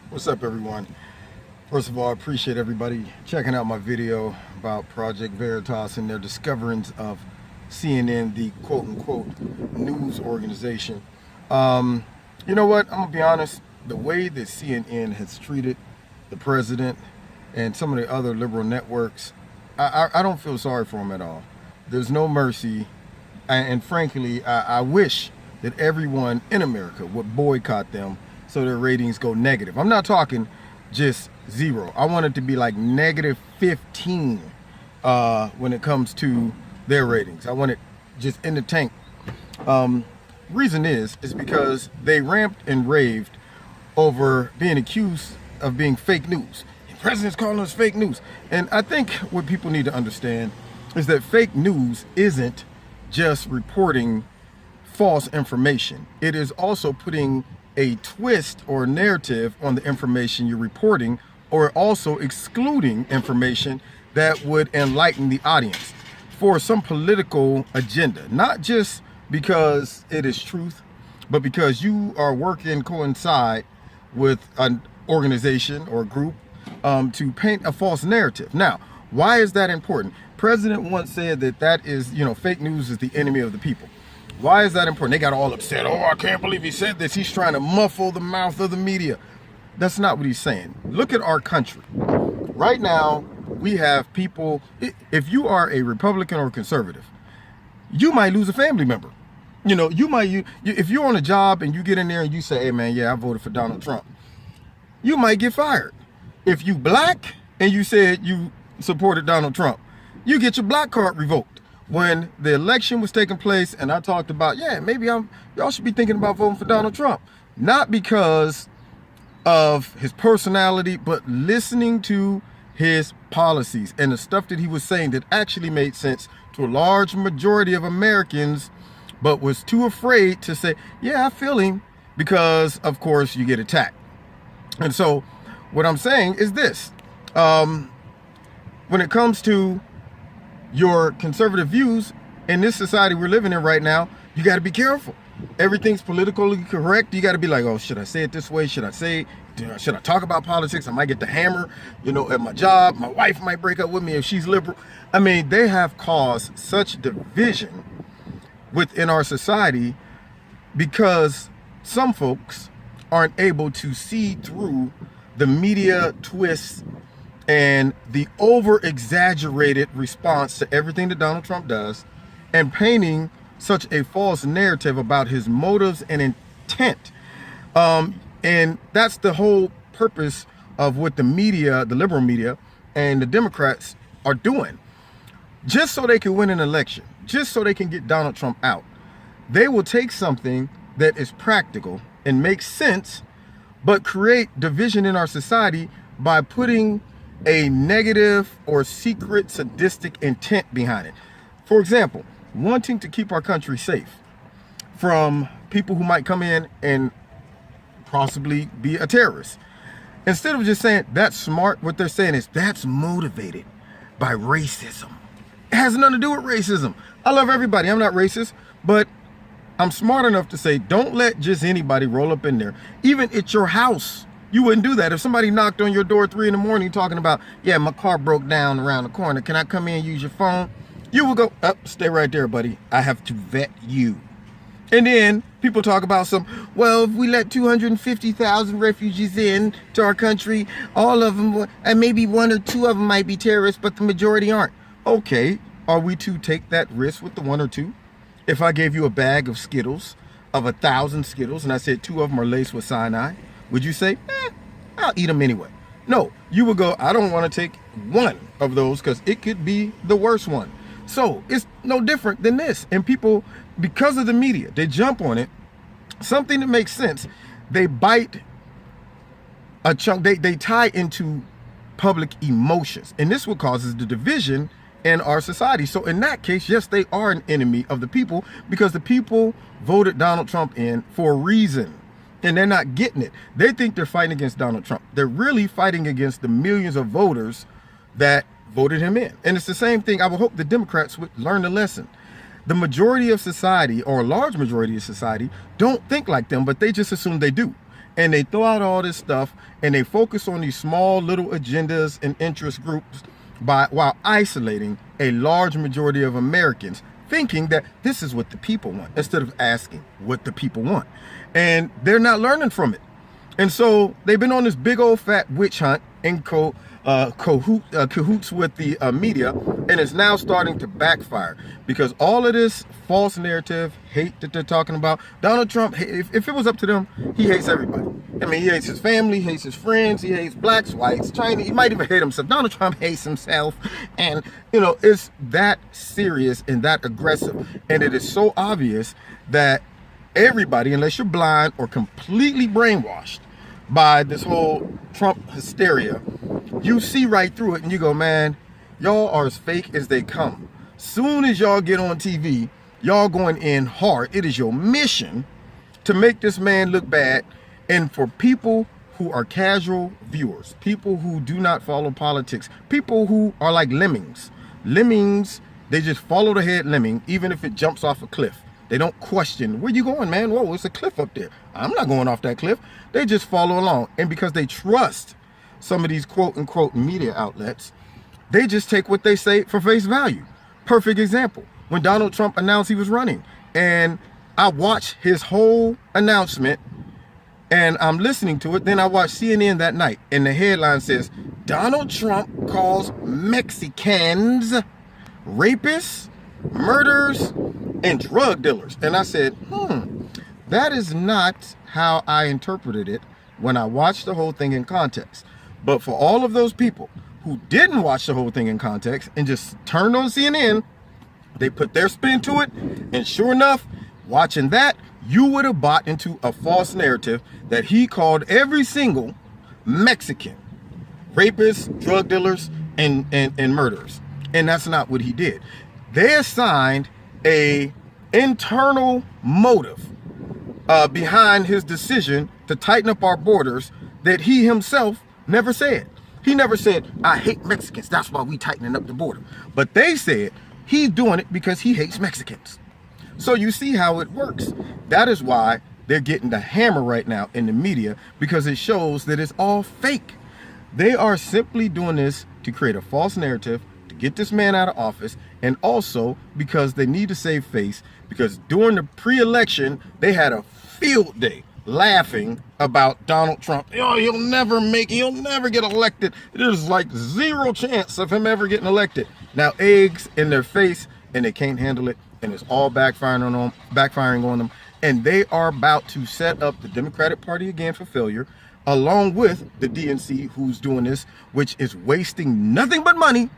What's up, everyone? First of all, I appreciate everybody checking out my video about Project Veritas and their discoverings of CNN, the quote-unquote news organization. You know what? I'm gonna be honest. The way that CNN has treated the president and some of the other liberal networks, I don't feel sorry for them at all. There's no mercy, and frankly, I wish that everyone in America would boycott them so their ratings go negative. I'm not talking just zero. I want it to be like negative 15 when it comes to their ratings. I want it just in the tank. Reason is because they ramped and raved over being accused of being fake news. The president's calling us fake news. And I think what people need to understand is that fake news isn't just reporting false information. It is also putting a twist or narrative on the information you're reporting, or also excluding information that would enlighten the audience for some political agenda, not just because it is truth, but because you are working coincide with an organization or group to paint a false narrative. Now, why is that important? President once said that is, fake news is the enemy of the people. Why is that important? They got all upset. Oh, I can't believe he said this. He's trying to muffle the mouth of the media. That's not what he's saying. Look at our country. Right now, we have people, if you are a Republican or conservative, you might lose a family member. If you're on a job and you get in there and you say, hey man, yeah, I voted for Donald Trump, you might get fired. If you black and you said you supported Donald Trump, you get your black card revoked. When the election was taking place and I talked about, yeah, maybe y'all should be thinking about voting for Donald Trump. Not because of his personality, but listening to his policies and the stuff that he was saying that actually made sense to a large majority of Americans, but was too afraid to say, yeah, I feel him, because of course you get attacked. And so what I'm saying is this, when it comes to your conservative views in this society we're living in right now, you got to be careful. Everything's politically correct. You got to be like, oh, should I say it this way? Should I talk about politics? I might get the hammer, at my job. My wife might break up with me if she's liberal. I mean, they have caused such division within our society because some folks aren't able to see through the media twists and the over-exaggerated response to everything that Donald Trump does, and painting such a false narrative about his motives and intent. And that's the whole purpose of what the media, the liberal media, and the Democrats are doing. Just so they can win an election, just so they can get Donald Trump out, they will take something that is practical and makes sense, but create division in our society by putting a negative or secret sadistic intent behind it. For example, wanting to keep our country safe from people who might come in and possibly be a terrorist. Instead of just saying that's smart, what they're saying is that's motivated by racism. It has nothing to do with racism. I love everybody. I'm not racist, but I'm smart enough to say don't let just anybody roll up in there, even at your house. You wouldn't do that. If somebody knocked on your door at 3 in the morning talking about, yeah, my car broke down around the corner, can I come in and use your phone? You would go, stay right there, buddy. I have to vet you. And then people talk about well, if we let 250,000 refugees in to our country, all of them, and maybe 1 or 2 of them might be terrorists, but the majority aren't. Okay, are we to take that risk with the 1 or 2? If I gave you a bag of Skittles, of 1,000 Skittles, and I said 2 of them are laced with cyanide, would you say, I'll eat them anyway? No, you would go, I don't want to take 1 of those because it could be the worst one. So it's no different than this. And people, because of the media, they jump on it. Something that makes sense, they bite a chunk, they tie into public emotions. And this what causes the division in our society. So in that case, yes, they are an enemy of the people because the people voted Donald Trump in for a reason. And they're not getting it. They think they're fighting against Donald Trump. They're really fighting against the millions of voters that voted him in. And it's the same thing. I would hope the Democrats would learn the lesson. The majority of society, or a large majority of society, don't think like them, but they just assume they do. and they throw out all this stuff, and they focus on these small little agendas and interest groups while isolating a large majority of Americans, thinking that this is what the people want, instead of asking what the people want. And they're not learning from it. And so they've been on this big old fat witch hunt in cahoots with the media, and it's now starting to backfire, because all of this false narrative, hate that they're talking about, Donald Trump, if it was up to them, he hates everybody. I mean, he hates his family, he hates his friends, he hates blacks, whites, Chinese, he might even hate himself. Donald Trump hates himself, and you know, it's that serious and that aggressive, and it is so obvious that everybody, unless you're blind or completely brainwashed by this whole Trump hysteria, you see right through it and you go, man, y'all are as fake as they come. Soon as y'all get on TV, y'all going in hard. It is your mission to make this man look bad. And for people who are casual viewers, people who do not follow politics, people who are like lemmings, they just follow the head lemming, even if it jumps off a cliff. They don't question, where you going, man? Whoa, it's a cliff up there. I'm not going off that cliff. They just follow along. And because they trust some of these quote unquote media outlets, they just take what they say for face value. Perfect example, when Donald Trump announced he was running, and I watched his whole announcement and I'm listening to it. Then I watched CNN that night, and the headline says, Donald Trump calls Mexicans rapists, murderers, and drug dealers. And I said, that is not how I interpreted it when I watched the whole thing in context. But for all of those people who didn't watch the whole thing in context and just turned on CNN, they put their spin to it, and sure enough, watching that, you would have bought into a false narrative that he called every single Mexican rapists, drug dealers, and murderers. And that's not what he did. They assigned a internal motive behind his decision to tighten up our borders that he himself never said. He never said, I hate Mexicans, that's why we tightening up the border. But they said he's doing it because he hates Mexicans. So you see how it works. That is why they're getting the hammer right now in the media, because it shows that it's all fake. They are simply doing this to create a false narrative, to get this man out of office, and also because they need to save face, because during the pre-election, they had a field day laughing about Donald Trump. Oh, he'll never get elected. There's like zero chance of him ever getting elected. Now, eggs in their face, and they can't handle it, and it's all backfiring on them. And they are about to set up the Democratic Party again for failure, along with the DNC, who's doing this, which is wasting nothing but money,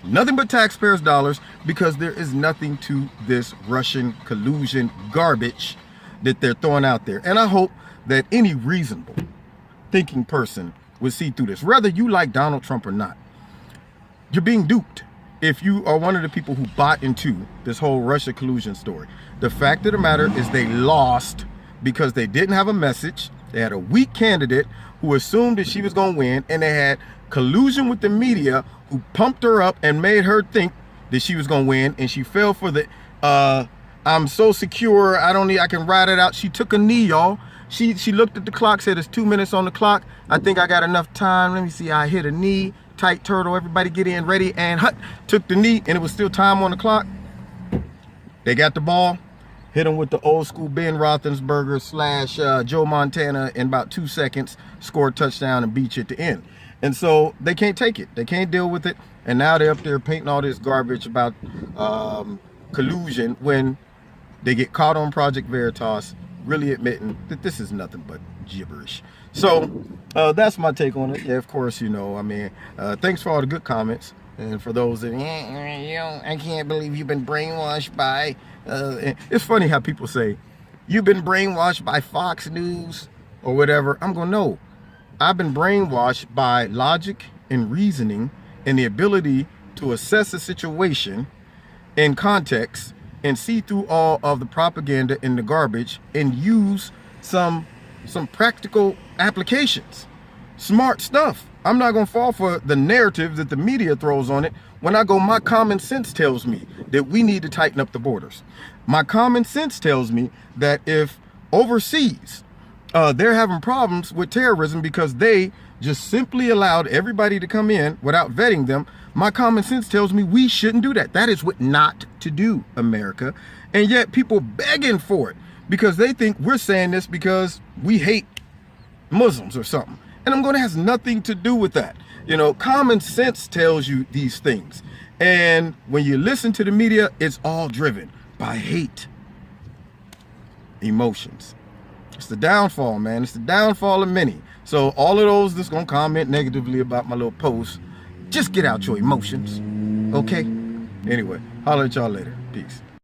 nothing but taxpayers' dollars, because there is nothing to this Russian collusion garbage that they're throwing out there. And I hope that any reasonable thinking person would see through this, whether you like Donald Trump or not. You're being duped if you are one of the people who bought into this whole Russia collusion story. The fact of the matter is they lost because they didn't have a message. They had a weak candidate who assumed that she was going to win, and they had collusion with the media who pumped her up and made her think that she was going to win, and she fell for the I'm so secure, I can ride it out. She took a knee, y'all. She looked at the clock, said it's 2 minutes on the clock. I think I got enough time. Let me see. I hit a knee, tight turtle, everybody get in, ready, and took the knee, and it was still time on the clock. They got the ball, hit him with the old school Ben Roethlisberger / Joe Montana in about 2 seconds, scored a touchdown and beat you at the end. And so they can't take it. They can't deal with it. And now they're up there painting all this garbage about collusion when they get caught on Project Veritas, really admitting that this is nothing but gibberish. So that's my take on it. Yeah, of course, thanks for all the good comments. And for those that, I can't believe you've been brainwashed by, it's funny how people say, you've been brainwashed by Fox News or whatever. I'm going, no, I've been brainwashed by logic and reasoning and the ability to assess a situation in context and see through all of the propaganda and the garbage and use some practical applications. Smart stuff. I'm not going to fall for the narrative that the media throws on it. When I go, my common sense tells me that we need to tighten up the borders. My common sense tells me that if overseas, they're having problems with terrorism because they just simply allowed everybody to come in without vetting them. My common sense tells me we shouldn't do that. That is what not to do, America. And yet people begging for it because they think we're saying this because we hate Muslims or something. And I'm going to have nothing to do with that. You know, common sense tells you these things. And when you listen to the media, it's all driven by hate, emotions. It's the downfall, man. It's the downfall of many. So all of those that's going to comment negatively about my little post, just get out your emotions, okay? Anyway, holler at y'all later. Peace.